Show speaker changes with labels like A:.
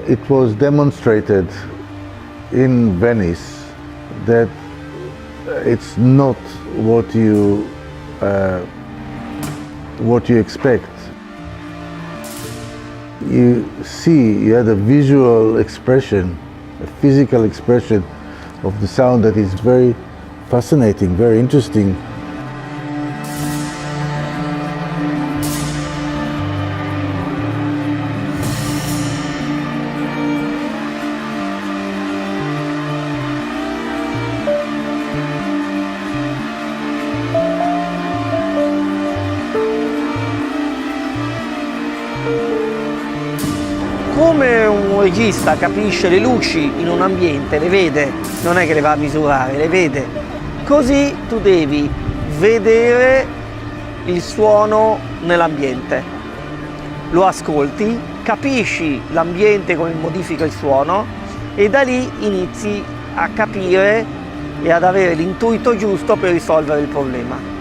A: It was demonstrated in Venice that it's not what you expect. You see, you had a visual expression, a physical expression of the sound that is very fascinating, very interesting.
B: Come un regista capisce le luci in un ambiente, le vede, non è che le va a misurare, le vede. Così tu devi vedere il suono nell'ambiente. Lo ascolti, capisci l'ambiente come modifica il suono e da lì inizi a capire e ad avere l'intuito giusto per risolvere il problema.